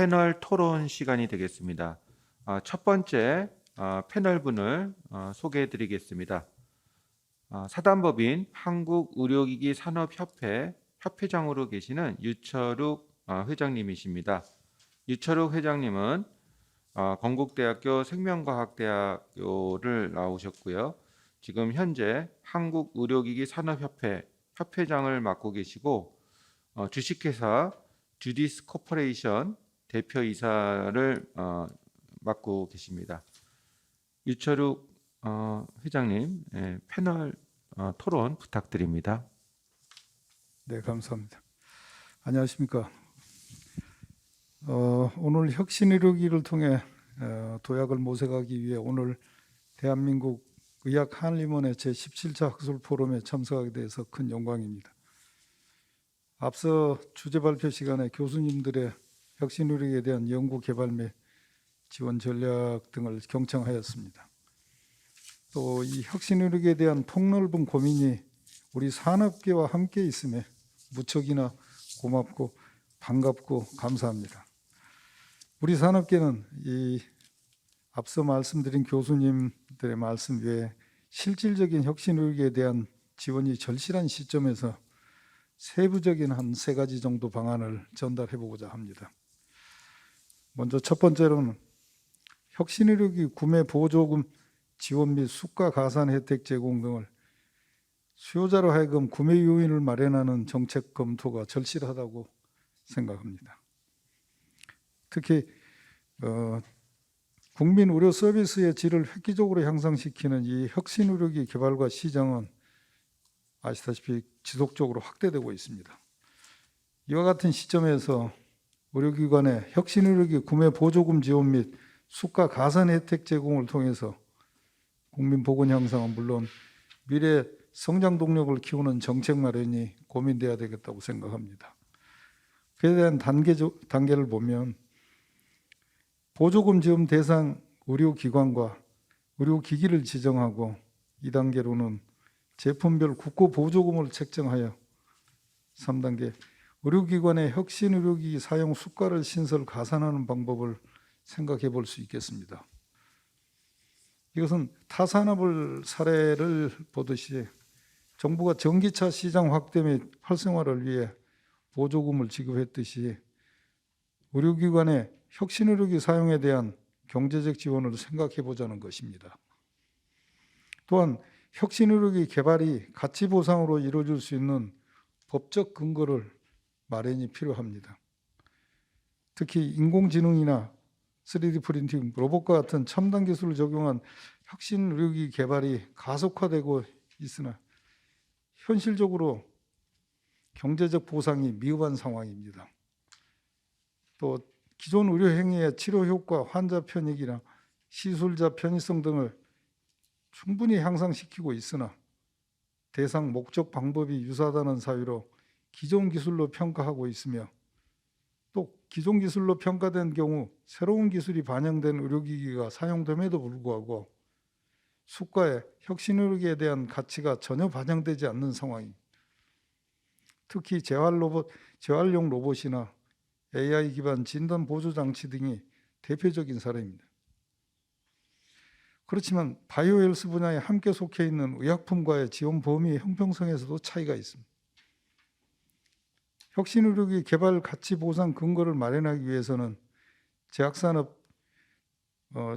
패널 토론 시간이 되겠습니다. 첫 번째 패널분을 소개해 드리겠습니다. 사단법인 한국의료기기산업협회 협회장으로 계시는 유철욱 회장님이십니다. 유철욱 회장님은 건국대학교 생명과학대학교를 나오셨고요. 지금 현재 한국의료기기산업협회 협회장을 맡고 계시고 주식회사 주디스 코퍼레이션 대표이사를 맡고 계십니다. 유철욱 회장님, 패널 토론 부탁드립니다. 네, 감사합니다. 안녕하십니까. 오늘 혁신의료기를 통해 도약을 모색하기 위해 오늘 대한민국 의학한림원의 제17차 학술 포럼에 참석하게 돼서 큰 영광입니다. 앞서 주제 발표 시간에 교수님들의 혁신의료기에 대한 연구 개발 및 지원 전략 등을 경청하였습니다. 또 이 혁신의료기에 대한 폭넓은 고민이 우리 산업계와 함께 있음에 무척이나 고맙고 반갑고 감사합니다. 우리 산업계는 이 앞서 말씀드린 교수님들의 말씀 외에 실질적인 혁신의료기에 대한 지원이 절실한 시점에서 세부적인 한 3가지 정도 방안을 전달해 보고자 합니다. 먼저 첫 번째로는 혁신의료기 구매 보조금 지원 및 수가 가산 혜택 제공 등을 수요자로 하여금 구매 요인을 마련하는 정책 검토가 절실하다고 생각합니다. 특히 국민 의료 서비스의 질을 획기적으로 향상시키는 이 혁신의료기 개발과 시장은 아시다시피 지속적으로 확대되고 있습니다. 이와 같은 시점에서 의료기관의 혁신의료기 구매 보조금 지원 및 수가 가산 혜택 제공을 통해서 국민 보건 향상은 물론 미래 성장 동력을 키우는 정책 마련이 고민돼야 되겠다고 생각합니다. 그에 대한 단계를 보면 보조금 지원 대상 의료기관과 의료기기를 지정하고 2단계로는 제품별 국고 보조금을 책정하여 3단계 의료기관의 혁신의료기기 사용 수가를 신설 가산하는 방법을 생각해 볼 수 있겠습니다. 이것은 타 산업을 사례를 보듯이 정부가 전기차 시장 확대 및 활성화를 위해 보조금을 지급했듯이 의료기관의 혁신의료기 사용에 대한 경제적 지원을 생각해 보자는 것입니다. 또한 혁신의료기 개발이 가치 보상으로 이루어질 수 있는 법적 근거를 마련이 필요합니다. 특히 인공지능이나 3D 프린팅, 로봇과 같은 첨단 기술을 적용한 혁신 의료기 개발이 가속화되고 있으나 현실적으로 경제적 보상이 미흡한 상황입니다. 또 기존 의료 행위의 치료 효과, 환자 편익이나 시술자 편의성 등을 충분히 향상시키고 있으나 대상 목적 방법이 유사하다는 사유로 기존 기술로 평가하고 있으며 또 기존 기술로 평가된 경우 새로운 기술이 반영된 의료기기가 사용됨에도 불구하고 수가에 혁신의료기에 대한 가치가 전혀 반영되지 않는 상황입니다. 특히 재활용 로봇이나 AI 기반 진단 보조 장치 등이 대표적인 사례입니다. 그렇지만 바이오헬스 분야에 함께 속해 있는 의약품과의 지원 범위 형평성에서도 차이가 있습니다. 혁신의료기 개발 가치 보상 근거를 마련하기 위해서는 제약산업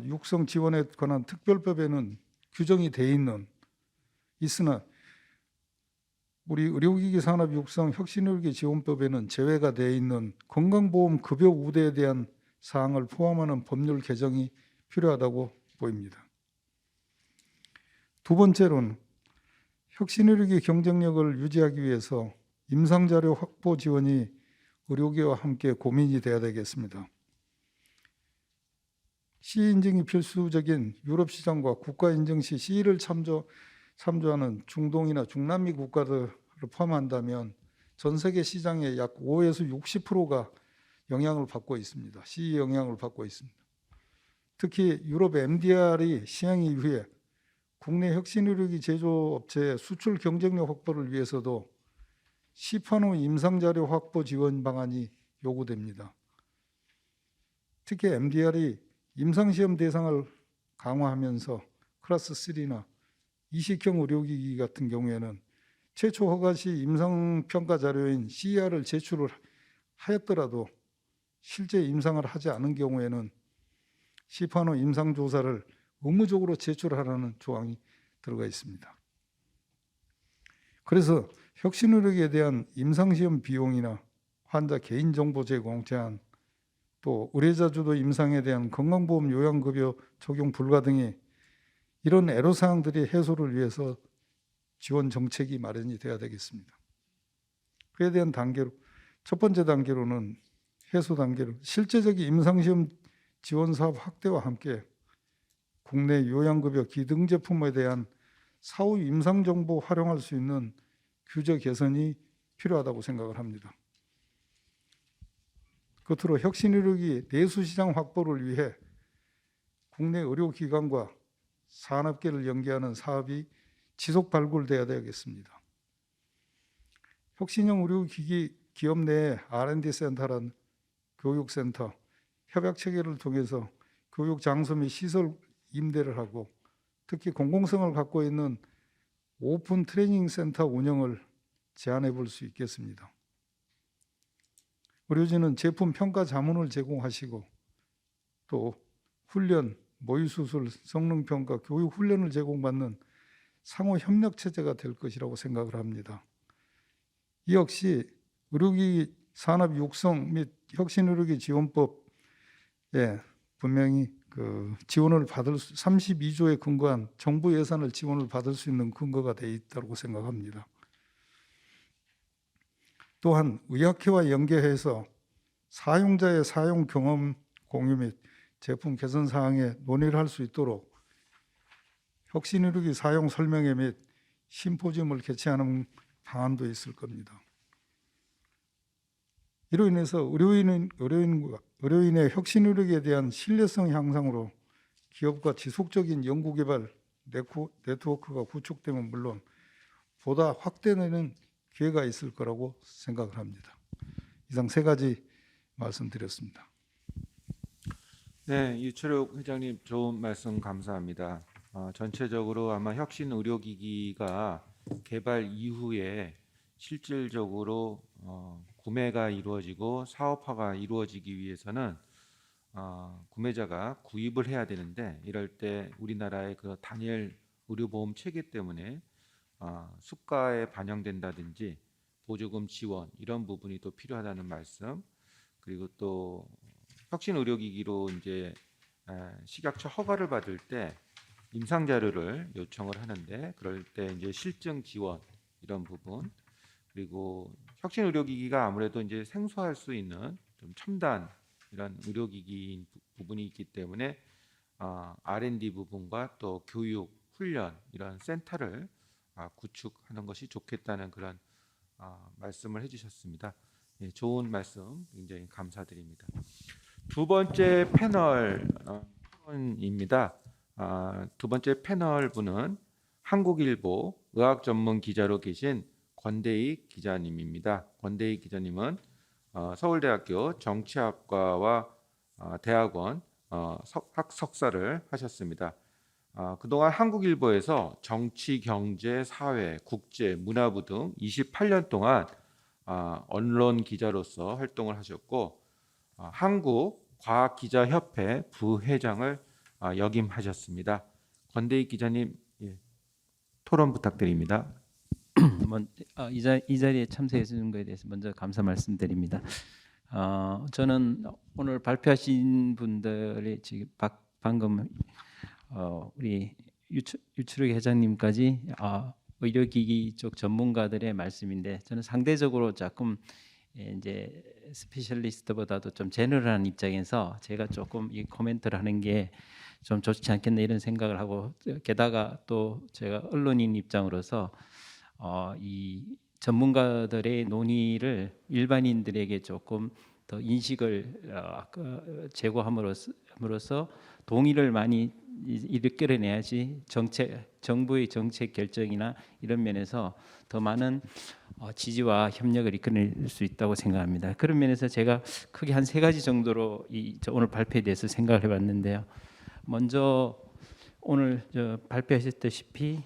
육성 지원에 관한 특별법에는 규정이 되어 있으나 우리 의료기기 산업 육성 혁신의료기 지원법에는 제외가 되어 있는 건강보험 급여 우대에 대한 사항을 포함하는 법률 개정이 필요하다고 보입니다. 두 번째로는 혁신의료기 경쟁력을 유지하기 위해서 임상자료 확보 지원이 의료계와 함께 고민이 돼야 되겠습니다. CE 인증이 필수적인 유럽 시장과 국가 인증 시 CE를 참조하는 중동이나 중남미 국가들을 포함한다면 전 세계 시장의 약 5에서 60%가 영향을 받고 있습니다. CE 영향을 받고 있습니다. 특히 유럽 MDR이 시행 이후에 국내 혁신의료기 제조업체의 수출 경쟁력 확보를 위해서도 시판 후 임상자료 확보 지원 방안이 요구됩니다. 특히 MDR이 임상시험 대상을 강화하면서 클래스 3나 이식형 의료기기 같은 경우에는 최초 허가 시 임상평가 자료인 CER을 제출을 하였더라도 실제 임상을 하지 않은 경우에는 시판 후 임상조사를 의무적으로 제출하라는 조항이 들어가 있습니다. 그래서 혁신의료기에 대한 임상시험 비용이나 환자 개인정보 제공 제한, 또 의뢰자 주도 임상에 대한 건강보험 요양급여 적용 불가 등의 이런 애로사항들이 해소를 위해서 지원 정책이 마련이 돼야 되겠습니다. 그에 대한 단계로, 첫 번째 단계로는 해소 단계로 실제적인 임상시험 지원 사업 확대와 함께 국내 요양급여 기등 제품에 대한 사후 임상 정보 활용할 수 있는 규제 개선이 필요하다고 생각을 합니다. 끝으로 혁신의료기 내수 시장 확보를 위해 국내 의료기관과 산업계를 연계하는 사업이 지속 발굴돼야 되겠습니다. 혁신형 의료기기 기업 내 R&D 센터란 교육센터, 협약 체계를 통해서 교육 장소 및 시설 임대를 하고 특히 공공성을 갖고 있는 오픈 트레이닝 센터 운영을 제안해 볼 수 있겠습니다. 의료진은 제품 평가 자문을 제공하시고 또 훈련, 모의수술, 성능평가, 교육 훈련을 제공받는 상호 협력 체제가 될 것이라고 생각을 합니다. 이 역시 의료기기 산업 육성 및 혁신의료기 지원법에 분명히 지원을 받을 32조에 근거한 정부 예산을 지원을 받을 수 있는 근거가 되어 있다고 생각합니다. 또한 의학회와 연계해서 사용자의 사용 경험 공유 및 제품 개선 사항에 논의를 할 수 있도록 혁신의료기 사용 설명회 및 심포지엄을 개최하는 방안도 있을 겁니다. 이로 인해서 의료인의 혁신의료기에 대한 신뢰성 향상으로 기업과 지속적인 연구개발 네트워크가 구축되면 물론 보다 확대되는 기회가 있을 거라고 생각을 합니다. 이상 세 가지 말씀드렸습니다. 네, 유철욱 회장님 좋은 말씀 감사합니다. 전체적으로 아마 혁신 의료기기가 개발 이후에 실질적으로 구매가 이루어지고 사업화가 이루어지기 위해서는 구매자가 구입을 해야 되는데 이럴 때 우리나라의 그 단일 의료보험 체계 때문에 수가에 반영된다든지 보조금 지원 이런 부분이 또 필요하다는 말씀, 그리고 또 혁신 의료기기로 이제 식약처 허가를 받을 때 임상 자료를 요청을 하는데 그럴 때 이제 실증 지원 이런 부분, 그리고 혁신 의료기기가 아무래도 이제 생소할 수 있는 좀 첨단 이런 의료기기인 부분이 있기 때문에 R&D 부분과 또 교육, 훈련 이런 센터를 구축하는 것이 좋겠다는 그런 말씀을 해주셨습니다. 예, 좋은 말씀 굉장히 감사드립니다. 두 번째 패널입니다. 두 번째 패널 분은 한국일보 의학 전문 기자로 계신 권대희 기자님입니다. 권대희 기자님은 서울대학교 정치학과와 대학원 학석사를 하셨습니다. 그동안 한국일보에서 정치, 경제, 사회, 국제, 문화부 등 28년 동안 언론 기자로서 활동을 하셨고 한국과학기자협회 부회장을 역임하셨습니다. 권대희 기자님, 토론 부탁드립니다. 이 자리에 참석해 주신 것에 대해서 먼저 감사 말씀드립니다. 저는 오늘 발표하신 분들이 지금 방금 우리 유철욱 회장님까지 의료기기 쪽 전문가들의 말씀인데 저는 상대적으로 조금 이제 스페셜리스트보다도 좀 제너럴한 입장에서 제가 조금 이 코멘트를 하는 게 좀 좋지 않겠나 이런 생각을 하고, 게다가 또 제가 언론인 입장으로서 이 전문가들의 논의를 일반인들에게 조금 더 인식을 제고함으로써 동의를 많이 이끌어내야지 정부의 정책 결정이나 이런 면에서 더 많은 지지와 협력을 이끌어낼 수 있다고 생각합니다. 그런 면에서 제가 크게 한 세 가지 정도로 오늘 발표에 대해서 생각을 해봤는데요. 먼저 오늘 발표하셨다시피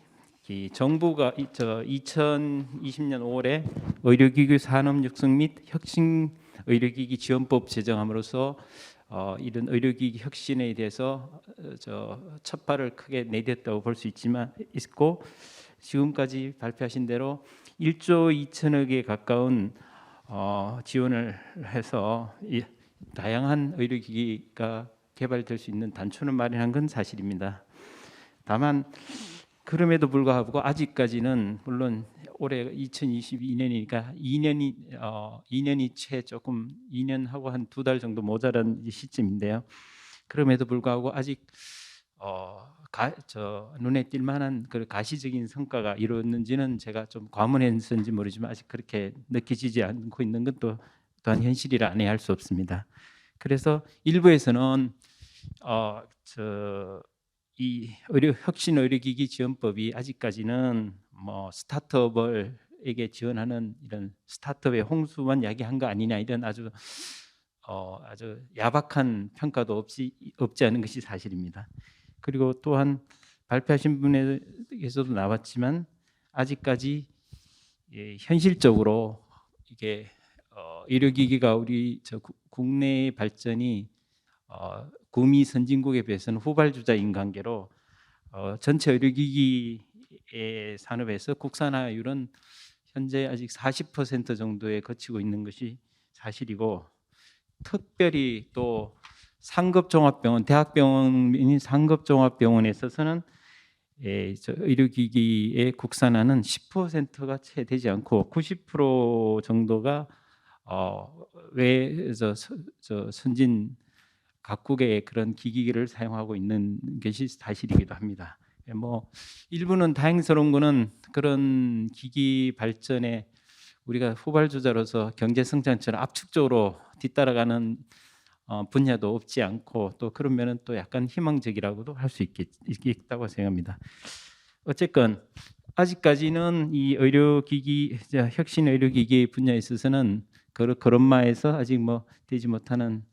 이 정부가 2020년 5월에 의료기기 산업 육성 및 혁신 의료기기 지원법 제정함으로써 이런 의료기기 혁신에 대해서 첫 발을 크게 내딛었다고 볼 수 있고 지금까지 발표하신 대로 1조 2천억에 가까운 지원을 해서 다양한 의료기기가 개발될 수 있는 단초를 마련한 건 사실입니다. 다만 그럼에도 불구하고 아직까지는 물론 올해 2022년이니까 2년이 채 조금 2년하고 한 2달 정도 모자란 시점인데요. 그럼에도 불구하고 아직 눈에 띌 만한 그 가시적인 성과가 이루어졌는지는 제가 좀 과문했는지 모르지만 아직 그렇게 느껴지지 않고 있는 것도 또한 현실이라 안 해야 할 수 없습니다. 그래서 일부에서는 이 혁신 의료기기 지원법이 아직까지는 뭐 스타트업에게 지원하는 이런 스타트업의 홍수만 야기한 거 아니냐 이런 아주 야박한 평가도 없지 않은 것이 사실입니다. 그리고 또한 발표하신 분에게서도 나왔지만 아직까지 현실적으로 이게 의료기기가 우리 국내의 발전이 구미 선진국에 비해서는 후발주자인 관계로 전체 의료기기의 산업에서 국산화율은 현재 아직 40% 정도에 거치고 있는 것이 사실이고 특별히 또 상급종합병원, 대학병원인 상급종합병원에 있어서는 의료기기의 국산화는 10%가 채 되지 않고 90% 정도가 외에서 선진 각국의 그런 기기를 사용하고 있는 것이 사실이기도 합니다. 뭐 일부는 다행스러운 거는 그런 기기 발전에 우리가 후발주자로서 경제 성장처럼 압축적으로 뒤따라가는 분야도 없지 않고 또 그런 면은 또 약간 희망적이라고도 할 수 있겠다고 생각합니다. 어쨌건 아직까지는 이 의료기기 혁신 의료기기 분야에 있어서는 걸음마에서 아직 뭐 되지 못하는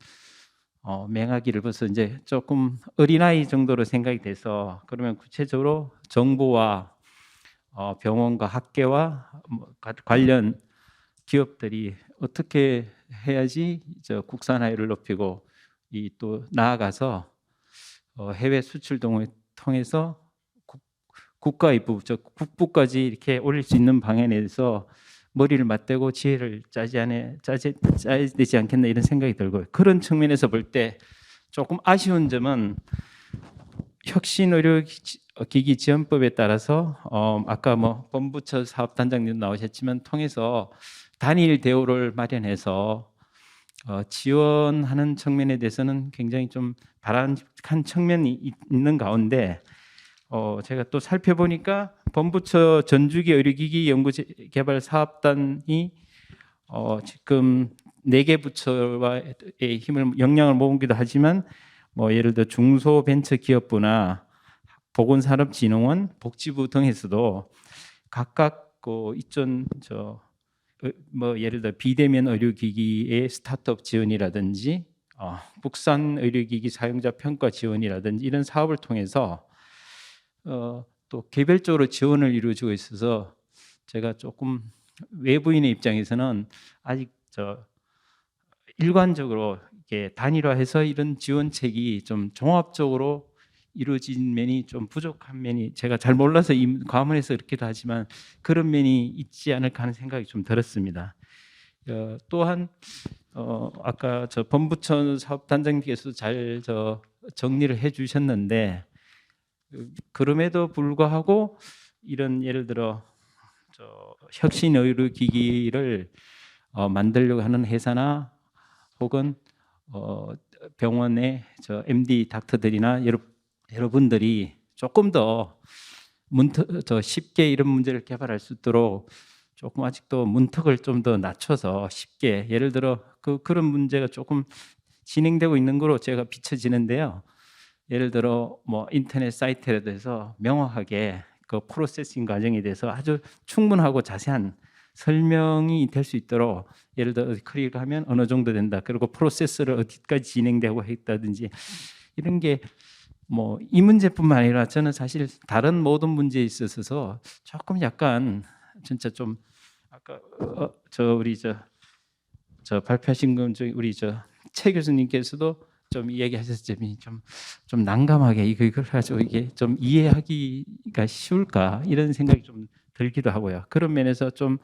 맹하기를 벌써 이제 조금 어린아이 정도로 생각이 돼서 그러면 구체적으로 정부와 병원과 학계와 관련 기업들이 어떻게 해야지 국산화율을 높이고 또 나아가서 해외 수출 등을 통해서 국가 입부, 국부까지 이렇게 올릴 수 있는 방향에 대해서 머리를 맞대고 지혜를 짜야 되지 않겠나 이런 생각이 들고요. 그런 측면에서 볼 때 조금 아쉬운 점은 혁신의료기기 지원법에 따라서 아까 뭐 본부처 사업단장님 나오셨지만 통해서 단일 대우를 마련해서 지원하는 측면에 대해서는 굉장히 좀 바람직한 측면이 있는 가운데 제가 또 살펴보니까 본부처 전주기 의료기기 연구개발 사업단이 지금 4개 부처의 역량을 모으기도 하지만 뭐 예를 들어 중소벤처기업부나 보건산업진흥원, 복지부 등에서도 각각 뭐 예를 들어 비대면 의료기기의 스타트업 지원이라든지 국산 의료기기 사용자 평가 지원이라든지 이런 사업을 통해서 또 개별적으로 지원을 이루어지고 있어서 제가 조금 외부인의 입장에서는 아직 일관적으로 이렇게 단일화해서 이런 지원책이 좀 종합적으로 이루어진 면이 좀 부족한 면이 제가 잘 몰라서 과문해서 그렇기도 하지만 그런 면이 있지 않을까 하는 생각이 좀 들었습니다. 또한 아까 본부처 사업단장님께서 잘 정리를 해주셨는데 그럼에도 불구하고 이런 예를 들어 혁신 의료기기를 만들려고 하는 회사나 혹은 병원의 MD 닥터들이나 여러분들이 조금 더 쉽게 이런 문제를 개발할 수 있도록 조금 아직도 문턱을 좀 더 낮춰서 쉽게 예를 들어 그런 문제가 조금 진행되고 있는 거로 제가 비춰지는데요. 예를 들어 뭐 인터넷 사이트에 대해서 명확하게 그 프로세싱 과정에 대해서 아주 충분하고 자세한 설명이 될 수 있도록 예를 들어 클릭을 하면 어느 정도 된다. 그리고 프로세스를 어디까지 진행되고 했다든지 이런 게 뭐 이 문제뿐만 아니라 저는 사실 다른 모든 문제에 있어서 조금 약간 진짜 좀 아까 우리 저 발표하신 분 중에 우리 최 교수님께서도 좀 이야기하셨을 점이 좀 난감하게 이걸 가지고 이게 좀 이해하기가 쉬울까 이런 생각이 좀 들기도 하고요. 그런 면에서 좀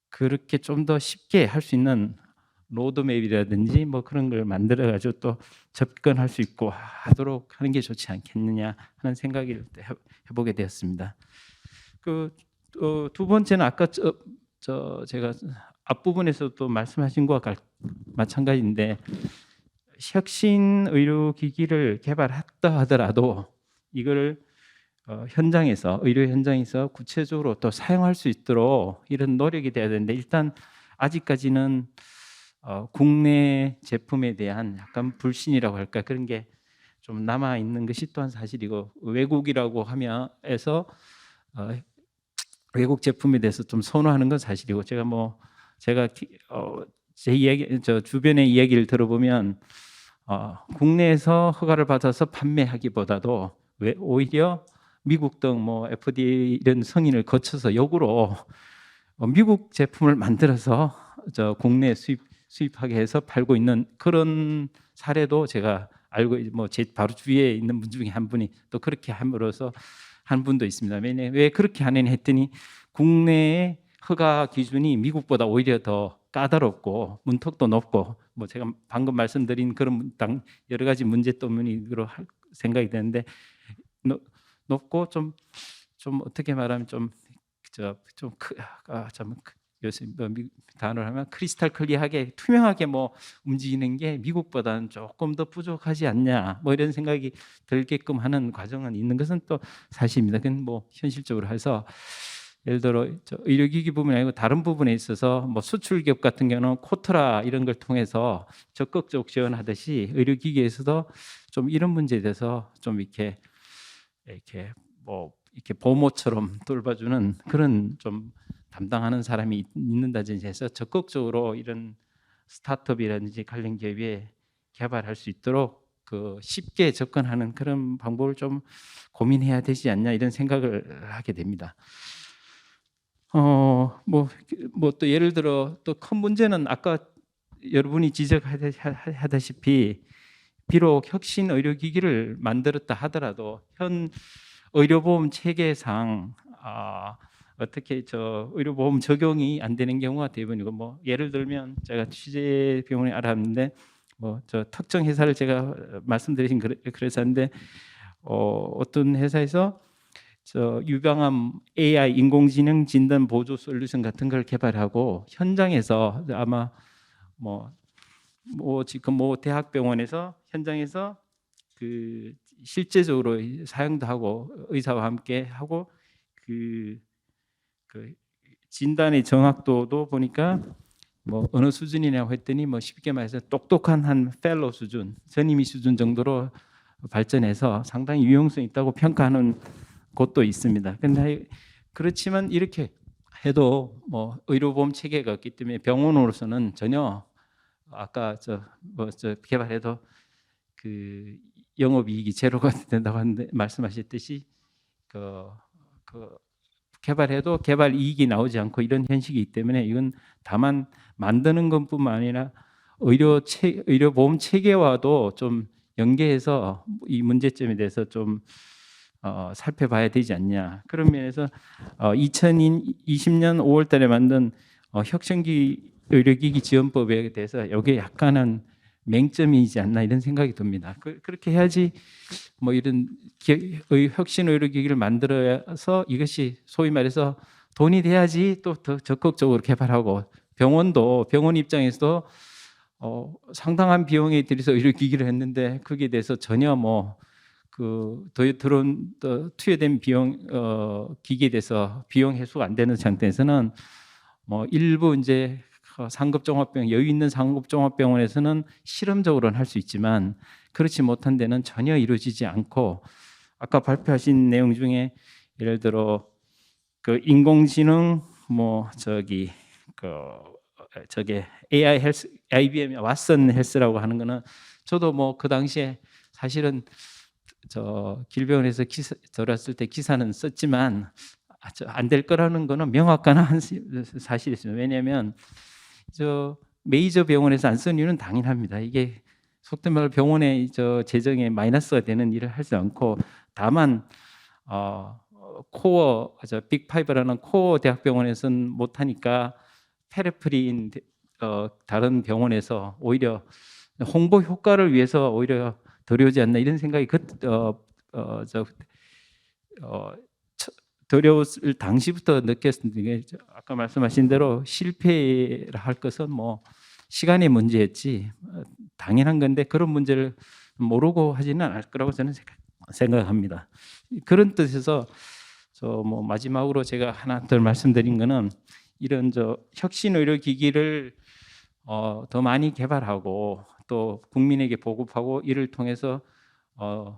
그렇게 좀 더 쉽게 할 수 있는 로드맵이라든지 뭐 그런 걸 만들어 가지고 또 접근할 수 있고 하도록 하는 게 좋지 않겠느냐 하는 생각을 해보게 되었습니다. 두 번째는 아까 제가 앞부분에서 또 말씀하신 것과 마찬가지인데 혁신 의료기기를 개발했다 하더라도 이걸 현장에서 의료 현장에서 구체적으로 또 사용할 수 있도록 이런 노력이 돼야 되는데 일단 아직까지는 국내 제품에 대한 약간 불신이라고 할까 그런 게 좀 남아 있는 것이 또한 사실이고 외국이라고 하면 해서 외국 제품에 대해서 좀 선호하는 건 사실이고 제가 제 이야기 저 주변의 이야기를 들어보면 국내에서 허가를 받아서 판매하기보다도 오히려 미국 등 뭐 FDA 이런 승인을 거쳐서 역으로 미국 제품을 만들어서 국내에 수입하게 해서 팔고 있는 그런 사례도 제가 알고 뭐 제 바로 주위에 있는 분 중에 한 분이 또 그렇게 함으로써 한 분도 있습니다. 왜 그렇게 하느냐 했더니 국내의 허가 기준이 미국보다 오히려 더 까다롭고 문턱도 높고 뭐 제가 방금 말씀드린 그런 여러 가지 문제 때문으로 생각이 되는데 높고 좀 어떻게 말하면 요새 단어를 하면 크리스탈 클리어하게 투명하게 뭐 움직이는 게 미국보다는 조금 더 부족하지 않냐 뭐 이런 생각이 들게끔 하는 과정은 있는 것은 또 사실입니다. 그건 뭐 현실적으로 해서 예를 들어 의료기기 부분이 아니고 다른 부분에 있어서 뭐 수출 기업 같은 경우는 코트라 이런 걸 통해서 적극적 지원하듯이 의료기기에서도 좀 이런 문제에 대해서 좀 이렇게 보모처럼 돌봐주는 그런 좀 담당하는 사람이 있는다든지 해서 적극적으로 이런 스타트업이라든지 관련 기업에 개발할 수 있도록 쉽게 접근하는 그런 방법을 좀 고민해야 되지 않냐 이런 생각을 하게 됩니다. 뭐 또 예를 들어 또 큰 문제는 아까 여러분이 지적하다시피 비록 혁신 의료기기를 만들었다 하더라도 현 의료보험 체계상 어떻게 의료보험 적용이 안 되는 경우가 대부분이고 뭐 예를 들면 제가 취재병원에 알았는데 뭐 특정 회사를 제가 말씀드린 그래서 하는데 어떤 회사에서 유방암 AI 인공지능 진단 보조 솔루션 같은 걸 개발하고 현장에서 아마 지금 대학병원에서 현장에서 실제적으로 사용도 하고 의사와 함께 하고 그 진단의 정확도도 보니까 뭐 어느 수준이냐고 했더니 뭐 쉽게 말해서 똑똑한 한 펠로 수준, 전임의 수준 정도로 발전해서 상당히 유용성 있다고 평가하는 곳도 있습니다. 근데 그렇지만 이렇게 해도 뭐 의료보험 체계가 없기 때문에 병원으로서는 전혀 아까 개발해도 영업이익이 제로가 된다고 하는데 말씀하셨듯이 개발해도 개발 이익이 나오지 않고 이런 현실이기 때문에 이건 다만 만드는 것뿐만 아니라 의료보험 체계와도 좀 연계해서 이 문제점에 대해서 좀 살펴봐야 되지 않냐. 그런 면에서 2020년 5월달에 만든 혁신기 의료기기 지원법에 대해서 여기에 약간은 맹점이지 않나 이런 생각이 듭니다. 그렇게 해야지 뭐 이런 혁신 의료기기를 만들어서 이것이 소위 말해서 돈이 돼야지 또 더 적극적으로 개발하고 병원 입장에서도 상당한 비용에 들여서 의료기기를 했는데 거기에 대해서 전혀 투여된 비용 기기에 대해서 비용 해소가 안 되는 상태에서는 일부 이제 여유 있는 상급종합병원에서는 실험적으로는 할 수 있지만 그렇지 못한 데는 전혀 이루어지지 않고 아까 발표하신 내용 중에 예를 들어 인공지능 뭐 저기 그 저게 AI 헬스 IBM 왓슨 헬스라고 하는 거는 저도 뭐 그 당시에 사실은 저 길병원에서 기사 들었을 때 기사는 썼지만 안 될 거라는 거는 명확한 사실이 있습니다. 왜냐하면 저 메이저 병원에서 안 쓰는 이유는 당연합니다. 이게 속된 말로 병원의 저 재정에 마이너스가 되는 일을 하지 않고 다만 코어 빅5라는 코어 대학병원에서는 못하니까 페리프리인 다른 병원에서 오히려 홍보 효과를 위해서 오히려 들여오지 않나 이런 생각이 들여올 당시부터 느꼈습니다. 이게 아까 말씀하신 대로 실패를 할 것은 뭐 시간의 문제였지 당연한 건데 그런 문제를 모르고 하지는 않을 거라고 저는 생각합니다. 그런 뜻에서 저 뭐 마지막으로 제가 하나 더 말씀드린 거는 이런 저 혁신 의료 기기를 더 많이 개발하고 또 국민에게 보급하고 이를 통해서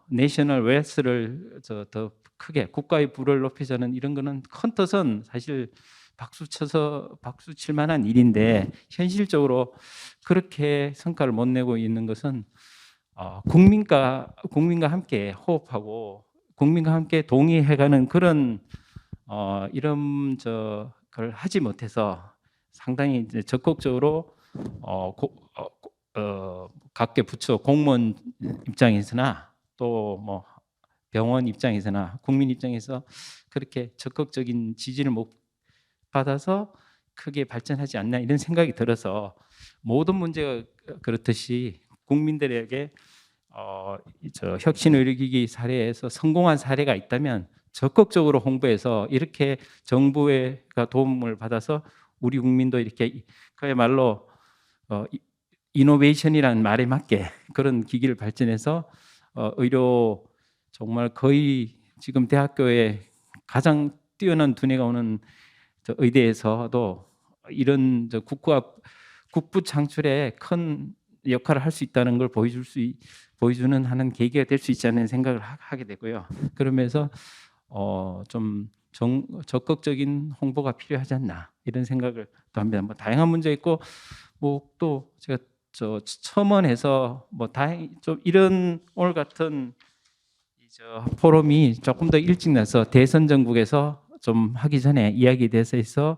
내셔널 웨스를 더 크게 국가의 부를 높이자는 이런 거는 큰 뜻은 사실 박수 칠 만한 일인데 현실적으로 그렇게 성과를 못 내고 있는 것은 국민과 함께 호흡하고 국민과 함께 동의해가는 그런 이런 걸 하지 못해서 상당히 이제 적극적으로 각계 부처 공무원 입장에서나 또 뭐 병원 입장에서나 국민 입장에서 그렇게 적극적인 지지를 못 받아서 크게 발전하지 않나 이런 생각이 들어서 모든 문제가 그렇듯이 국민들에게 저 혁신 의료기기 사례에서 성공한 사례가 있다면 적극적으로 홍보해서 이렇게 정부가 도움을 받아서 우리 국민도 이렇게 그야말로 이노베이션이라는 말에 맞게 그런 기기를 발전해서 의료 정말 거의 지금 대학교에 가장 뛰어난 두뇌가 오는 저 의대에서도 이런 저 국부 창출에 큰 역할을 할 수 있다는 걸 보여주는 하는 계기가 될 수 있지 않는 생각을 하게 되고요. 그러면서 좀 적극적인 홍보가 필요하지 않나 이런 생각을 또 합니다. 뭐 다양한 문제 있고 뭐 또 제가 저 첨언해서 뭐 다행히 좀 이런 오늘 같은 저 포럼이 조금 더 일찍 나서 대선 전국에서 좀 하기 전에 이야기돼서 있어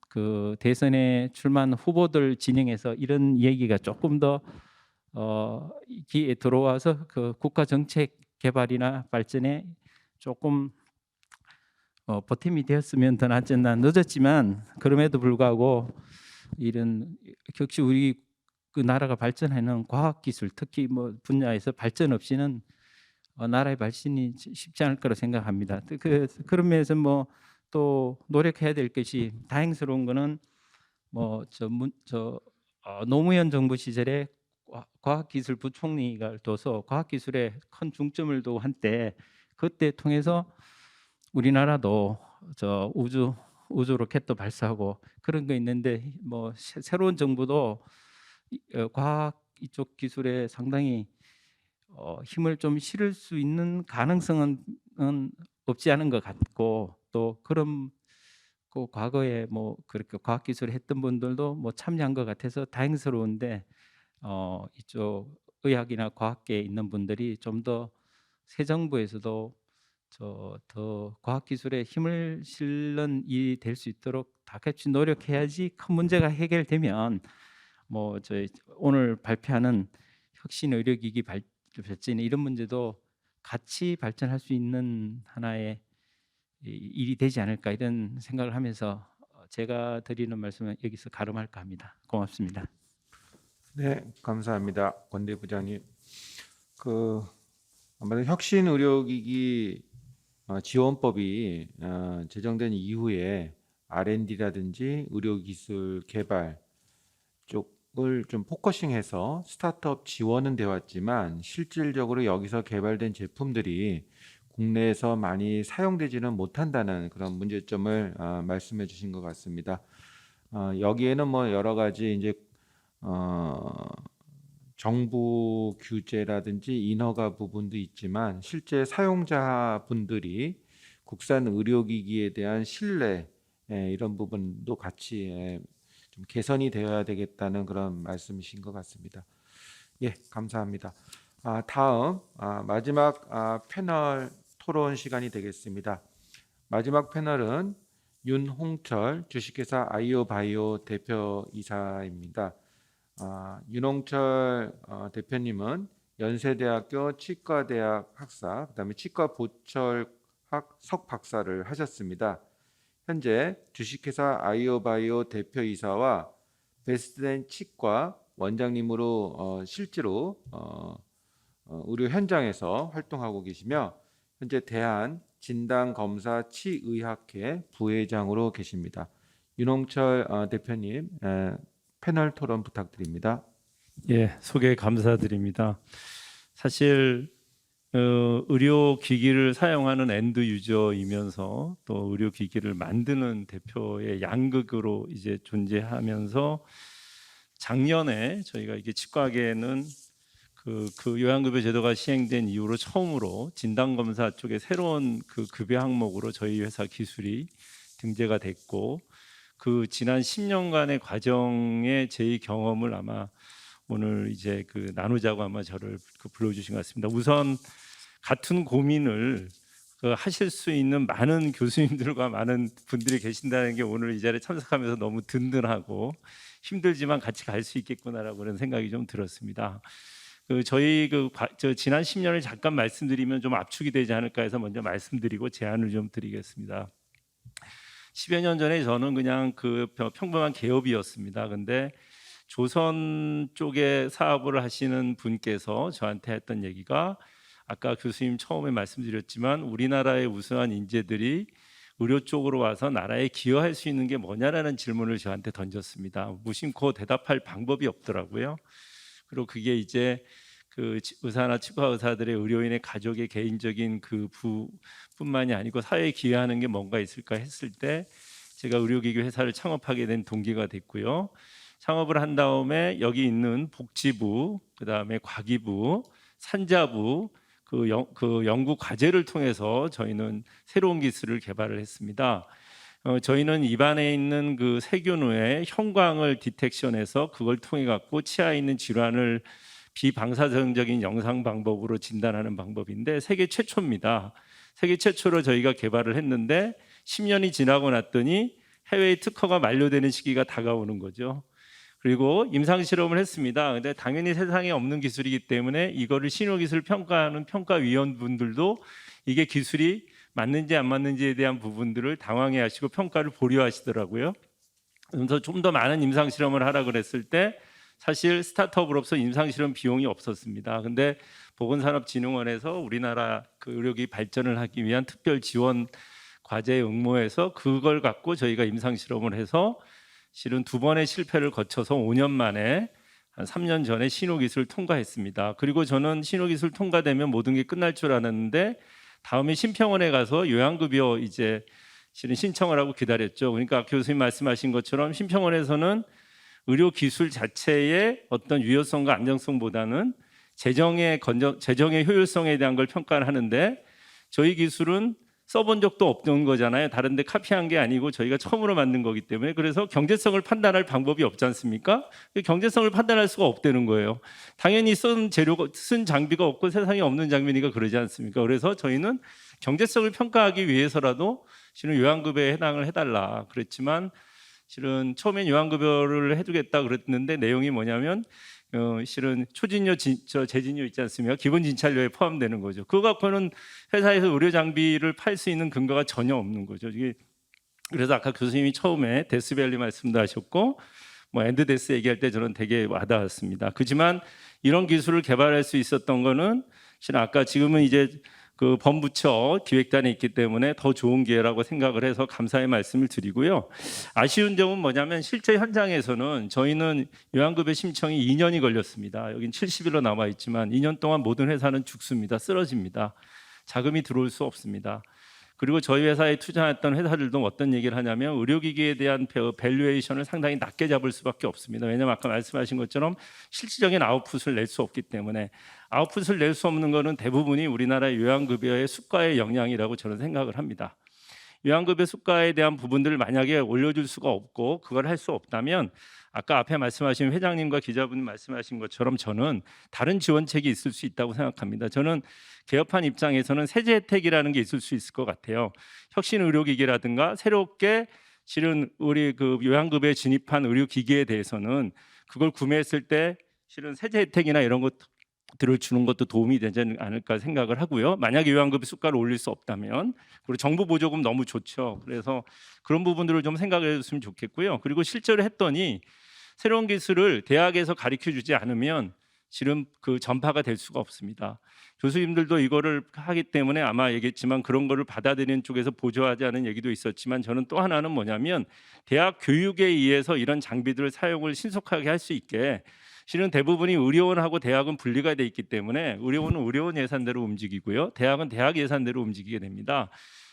그 대선에 출마한 후보들 진영에서 이런 얘기가 조금 더 기에 들어와서 그 국가 정책 개발이나 발전에 조금 보탬이 되었으면 더 낫지 않나. 늦었지만 그럼에도 불구하고 이런 역시 우리 그 나라가 발전하는 과학기술 특히 뭐 분야에서 발전 없이는 나라의 발전이 쉽지 않을 거라 생각합니다. 그런 면에서 뭐 또 노력해야 될 것이 다행스러운 거는 뭐 노무현 정부 시절에 과학기술부총리가 둬서 과학기술에 큰 중점을 두고 한때 그때 통해서 우리나라도 저 우주 로켓도 발사하고 그런 거 있는데 뭐 새로운 정부도 과학 이쪽 기술에 상당히 힘을 좀 실을 수 있는 가능성은 없지 않은 것 같고 또 그런 그 과거에 뭐 그렇게 과학 기술을 했던 분들도 뭐 참여한 것 같아서 다행스러운데 이쪽 의학이나 과학계에 있는 분들이 좀 더 새 정부에서도 더 과학 기술에 힘을 실는 일이 될 수 있도록 다 같이 노력해야지 큰 문제가 해결되면 뭐 저희 오늘 발표하는 혁신 의료기기 발전 이런 문제도 같이 발전할 수 있는 하나의 일이 되지 않을까 이런 생각을 하면서 제가 드리는 말씀은 여기서 가름할까 합니다. 고맙습니다. 네, 감사합니다. 권대 부장님. 아마도 혁신 의료기기 지원법이 제정된 이후에 R&D라든지 의료기술 개발 쪽을 좀 포커싱해서 스타트업 지원은 되어 왔지만 실질적으로 여기서 개발된 제품들이 국내에서 많이 사용되지는 못한다는 그런 문제점을 말씀해 주신 것 같습니다. 여기에는 뭐 여러 가지 이제 정부 규제라든지 인허가 부분도 있지만 실제 사용자분들이 국산 의료기기에 대한 신뢰 이런 부분도 같이 좀 개선이 되어야 되겠다는 그런 말씀이신 것 같습니다. 예, 감사합니다. 다음 마지막 패널 토론 시간이 되겠습니다. 마지막 패널은 윤홍철 주식회사 아이오바이오 대표이사입니다. 윤홍철 대표님은 연세대학교 치과대학 학사, 그다음에 치과보철학 석박사를 하셨습니다. 현재 주식회사 아이오바이오 대표이사와 베스트된 치과 원장님으로 실제로 의료 현장에서 활동하고 계시며 현재 대한 진단검사 치의학회 부회장으로 계십니다. 윤홍철 대표님 패널 토론 부탁드립니다. 예, 소개 감사드립니다. 사실 의료 기기를 사용하는 엔드 유저이면서 또 의료 기기를 만드는 대표의 양극으로 이제 존재하면서 작년에 저희가 이게 치과계에는 그 요양급여 제도가 시행된 이후로 처음으로 진단검사 쪽에 새로운 그 급여 항목으로 저희 회사 기술이 등재가 됐고 그 지난 10년간의 과정의 제 경험을 아마 오늘 이제 그 나누자고 아마 저를 불러주신 것 같습니다. 우선 같은 고민을 하실 수 있는 많은 교수님들과 많은 분들이 계신다는 게 오늘 이 자리에 참석하면서 너무 든든하고 힘들지만 같이 갈 수 있겠구나라고 그런 생각이 좀 들었습니다. 저희 지난 10년을 잠깐 말씀드리면 좀 압축이 되지 않을까 해서 먼저 말씀드리고 제안을 좀 드리겠습니다. 10여 년 전에 저는 그냥 평범한 개업이었습니다. 근데 조선 쪽에 사업을 하시는 분께서 저한테 했던 얘기가 아까 교수님 처음에 말씀드렸지만 우리나라의 우수한 인재들이 의료 쪽으로 와서 나라에 기여할 수 있는 게 뭐냐라는 질문을 저한테 던졌습니다. 무심코 대답할 방법이 없더라고요. 그리고 그게 이제 그 의사나 치과 의사들의 의료인의 가족의 개인적인 그 부뿐만이 아니고 사회에 기여하는 게 뭔가 있을까 했을 때 제가 의료기기 회사를 창업하게 된 동기가 됐고요. 창업을 한 다음에 여기 있는 복지부, 그다음에 과기부, 산자부 그 연구 과제를 통해서 저희는 새로운 기술을 개발을 했습니다. 저희는 입안에 있는 그 세균의 형광을 디텍션해서 그걸 통해 갖고 치아에 있는 질환을 비방사성적인 영상 방법으로 진단하는 방법인데 세계 최초입니다. 세계 최초로 저희가 개발을 했는데 10년이 지나고 났더니 해외의 특허가 만료되는 시기가 다가오는 거죠. 그리고 임상 실험을 했습니다. 근데 당연히 세상에 없는 기술이기 때문에 이거를 신호기술 평가하는 평가위원분들도 이게 기술이 맞는지 안 맞는지에 대한 부분들을 당황해하시고 평가를 보류하시더라고요. 그래서 좀 더 많은 임상 실험을 하라 그랬을 때 사실 스타트업으로서 임상 실험 비용이 없었습니다. 근데 보건산업진흥원에서 우리나라 그 의료기 발전을 하기 위한 특별 지원 과제에 응모해서 그걸 갖고 저희가 임상 실험을 해서 실은 2번의 실패를 거쳐서 5년 만에 한 3년 전에 신호기술 통과했습니다. 그리고 저는 신호기술 통과되면 모든 게 끝날 줄 알았는데 다음에 심평원에 가서 요양급여 이제 실은 신청을 하고 기다렸죠. 그러니까 교수님 말씀하신 것처럼 심평원에서는 의료 기술 자체의 어떤 유효성과 안정성보다는 재정의 효율성에 대한 걸 평가를 하는데 저희 기술은 써본 적도 없는 거잖아요. 다른 데 카피한 게 아니고 저희가 처음으로 만든 거기 때문에 그래서 경제성을 판단할 방법이 없지 않습니까? 경제성을 판단할 수가 없다는 거예요. 당연히 쓴 장비가 없고 세상에 없는 장비니까 그러지 않습니까? 그래서 저희는 경제성을 평가하기 위해서라도 실은 요양급여에 해당을 해달라 그랬지만 실은 처음엔 요양급여를 해주겠다 그랬는데 내용이 뭐냐면 실은 초진료, 재진료 있지 않습니까? 기본 진찰료에 포함되는 거죠. 그거 갖고는 회사에서 의료 장비를 팔 수 있는 근거가 전혀 없는 거죠. 이게 그래서 아까 교수님이 처음에 데스밸리 말씀도 하셨고 뭐 엔드데스 얘기할 때 저는 되게 와닿았습니다. 그렇지만 이런 기술을 개발할 수 있었던 거는 실은 아까 지금은 이제 그 범부처 기획단에 있기 때문에 더 좋은 기회라고 생각을 해서 감사의 말씀을 드리고요. 아쉬운 점은 뭐냐면 실제 현장에서는 저희는 요양급여 신청이 2년이 걸렸습니다. 여긴 70일로 남아 있지만 2년 동안 모든 회사는 죽습니다. 쓰러집니다. 자금이 들어올 수 없습니다. 그리고 저희 회사에 투자했던 회사들도 어떤 얘기를 하냐면 의료기기에 대한 밸류에이션을 상당히 낮게 잡을 수밖에 없습니다. 왜냐하면 아까 말씀하신 것처럼 실질적인 아웃풋을 낼 수 없기 때문에 아웃풋을 낼 수 없는 것은 대부분이 우리나라 요양급여의 수가의 영향이라고 저는 생각을 합니다. 요양급여 수가에 대한 부분들을 만약에 올려줄 수가 없고 그걸 할 수 없다면 아까 앞에 말씀하신 회장님과 기자분 말씀하신 것처럼 저는 다른 지원책이 있을 수 있다고 생각합니다. 저는 개업한 입장에서는 세제 혜택이라는 게 있을 수 있을 것 같아요. 혁신 의료기기라든가 새롭게 실은 우리 그 요양급여에 진입한 의료기기에 대해서는 그걸 구매했을 때 실은 세제 혜택이나 이런 것들을 주는 것도 도움이 되지 않을까 생각을 하고요. 만약에 요양급여 수가를 올릴 수 없다면, 그리고 정부 보조금 너무 좋죠. 그래서 그런 부분들을 좀 생각해 줬으면 좋겠고요. 그리고 실제로 했더니 새로운 기술을 대학에서 가르쳐 주지 않으면 실은 그 전파가 될 수가 없습니다. 교수님들도 이거를 하기 때문에 아마 얘기했지만 그런 거를 받아들이는 쪽에서 보조하자는 얘기도 있었지만, 저는 또 하나는 뭐냐면 대학 교육에 의해서 이런 장비들을 사용을 신속하게 할 수 있게, 실은 대부분이 의료원하고 대학은 분리가 돼 있기 때문에 의료원은 의료원 예산대로 움직이고요, 대학은 대학 예산대로 움직이게 됩니다.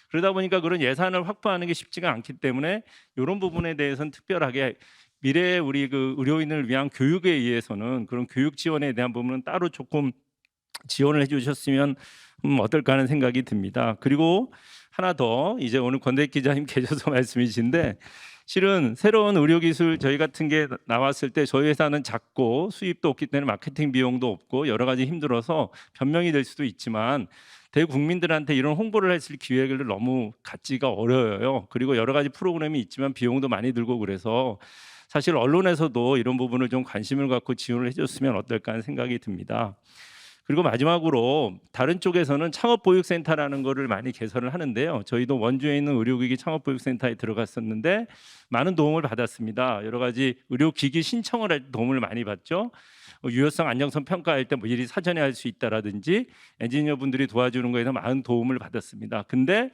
그러다 보니까 그런 예산을 확보하는 게 쉽지가 않기 때문에 이런 부분에 대해서는 특별하게 미래의 우리 그 의료인을 위한 교육에 의해서는 그런 교육 지원에 대한 부분은 따로 조금 지원을 해주셨으면 어떨까 하는 생각이 듭니다. 그리고 하나 더, 이제 오늘 권대익 기자님 계셔서 말씀이신데, 실은 새로운 의료기술 저희 같은 게 나왔을 때 저희 회사는 작고 수입도 없기 때문에 마케팅 비용도 없고 여러 가지 힘들어서 변명이 될 수도 있지만, 대국민들한테 이런 홍보를 했을 기획을 너무 갖기가 어려워요. 그리고 여러 가지 프로그램이 있지만 비용도 많이 들고, 그래서 사실 언론에서도 이런 부분을 좀 관심을 갖고 지원을 해줬으면 어떨까 하는 생각이 듭니다. 그리고 마지막으로 다른 쪽에서는 창업보육센터라는 거를 많이 개설을 하는데요. 저희도 원주에 있는 의료기기 창업보육센터에 들어갔었는데 많은 도움을 받았습니다. 여러 가지 의료기기 신청을 할 때 도움을 많이 받죠. 유효성, 안정성 평가할 때 뭐 일이 사전에 할 수 있다라든지 엔지니어 분들이 도와주는 거에서 많은 도움을 받았습니다. 근데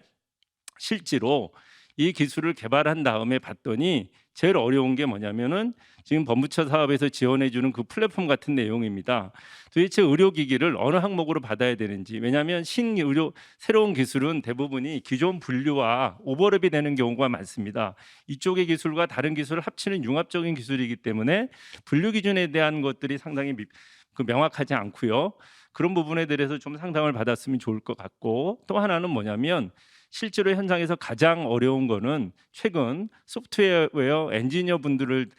실제로 이 기술을 개발한 다음에 봤더니 제일 어려운 게 뭐냐면은 지금 법무처 사업에서 지원해 주는 그 플랫폼 같은 내용입니다. 도대체 의료기기를 어느 항목으로 받아야 되는지, 왜냐하면 신의료 새로운 기술은 대부분이 기존 분류와 오버랩이 되는 경우가 많습니다. 이쪽의 기술과 다른 기술을 합치는 융합적인 기술이기 때문에 분류 기준에 대한 것들이 상당히 명확하지 않고요. 그런 부분에 대해서 좀 상담을 받았으면 좋을 것 같고, 또 하나는 뭐냐면 실제로 현장에서 가장 어려운 거는 최근 소프트웨어 엔지니어 분들을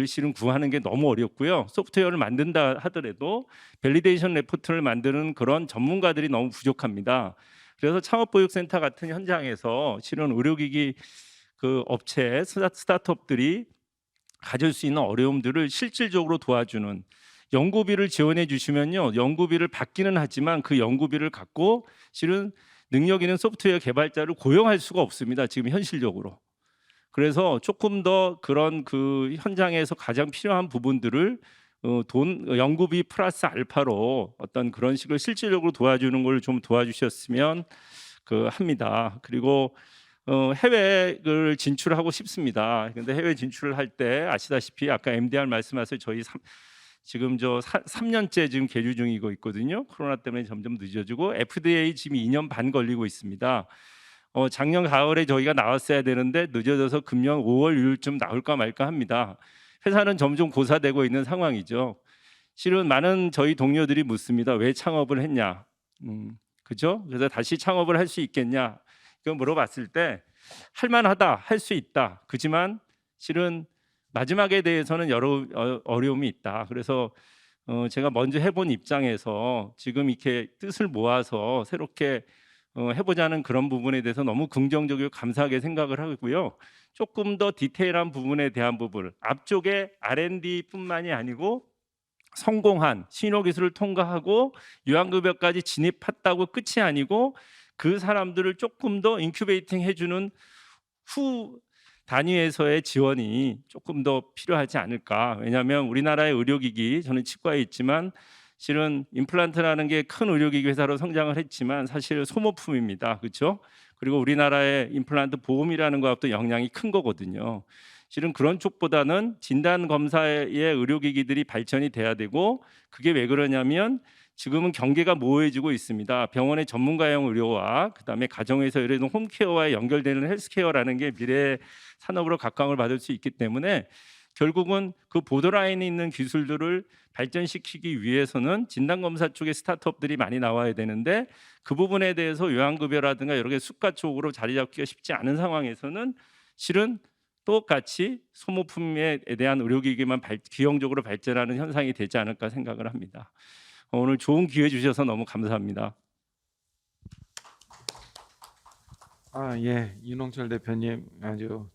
실은 구하는 게 너무 어렵고요. 소프트웨어를 만든다 하더라도 밸리데이션 레포트를 만드는 그런 전문가들이 너무 부족합니다. 그래서 창업보육센터 같은 현장에서 실은 의료기기 그 업체 스타트업들이 가질 수 있는 어려움들을 실질적으로 도와주는, 연구비를 지원해 주시면요, 연구비를 받기는 하지만 그 연구비를 갖고 실은 능력 있는 소프트웨어 개발자를 고용할 수가 없습니다, 지금 현실적으로. 그래서 조금 더 그런 그 현장에서 가장 필요한 부분들을 연구비 플러스 알파로 어떤 그런 식으로 실질적으로 도와주는 걸 좀 도와주셨으면 합니다. 그리고 해외를 진출하고 싶습니다. 근데 해외 진출을 할 때 아시다시피 아까 MDR 말씀하셔서 저희 지금 3년째 지금 계류 중이고 있거든요. 코로나 때문에 점점 늦어지고 FDA 지금 2년 반 걸리고 있습니다. 작년 가을에 저희가 나왔어야 되는데 늦어져서 금년 5월 6일쯤 나올까 말까 합니다. 회사는 점점 고사되고 있는 상황이죠. 실은 많은 저희 동료들이 묻습니다. 왜 창업을 했냐? 그죠? 그래서 다시 창업을 할 수 있겠냐? 이거 물어봤을 때 할만하다, 할 수 있다. 그지만 실은 마지막에 대해서는 여러 어려움이 있다. 그래서 제가 먼저 해본 입장에서 지금 이렇게 뜻을 모아서 새롭게 해보자는 그런 부분에 대해서 너무 긍정적이고 감사하게 생각을 하고요. 조금 더 디테일한 부분에 대한 부분, 앞쪽에 R&D뿐만이 아니고 성공한 신호기술을 통과하고 요양급여까지 진입했다고 끝이 아니고 그 사람들을 조금 더 인큐베이팅 해주는 후 단위에서의 지원이 조금 더 필요하지 않을까. 왜냐하면 우리나라의 의료기기, 저는 치과에 있지만 실은 임플란트라는 게 큰 의료기기 회사로 성장을 했지만 사실 소모품입니다. 그렇죠? 그리고 우리나라의 임플란트 보험이라는 것도 영향이 큰 거거든요. 실은 그런 쪽보다는 진단 검사의 의료기기들이 발전이 돼야 되고, 그게 왜 그러냐면 지금은 경계가 모호해지고 있습니다. 병원의 전문가형 의료와 그다음에 가정에서 이런 홈케어와 연결되는 헬스케어라는 게 미래의 산업으로 각광을 받을 수 있기 때문에 결국은 그 보더라인에 있는 기술들을 발전시키기 위해서는 진단검사 쪽에 스타트업들이 많이 나와야 되는데 그 부분에 대해서 요양급여라든가 여러 개 수가 쪽으로 자리 잡기가 쉽지 않은 상황에서는 실은 똑같이 소모품에 대한 의료기기만 기형적으로 발전하는 현상이 되지 않을까 생각을 합니다. 오늘 좋은 기회 주셔서 너무 감사합니다. 예, 윤홍철 대표님 아주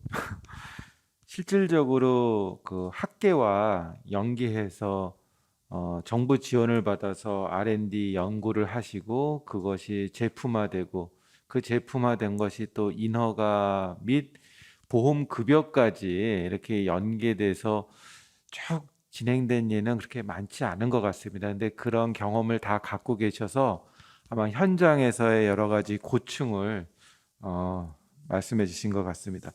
실질적으로 그 학계와 연계해서 정부 지원을 받아서 R&D 연구를 하시고 그것이 제품화되고 그 제품화된 것이 또 인허가 및 보험 급여까지 이렇게 연계돼서 쭉 진행된 예는 그렇게 많지 않은 것 같습니다. 근데 그런 경험을 다 갖고 계셔서 아마 현장에서의 여러 가지 고충을 말씀해 주신 것 같습니다.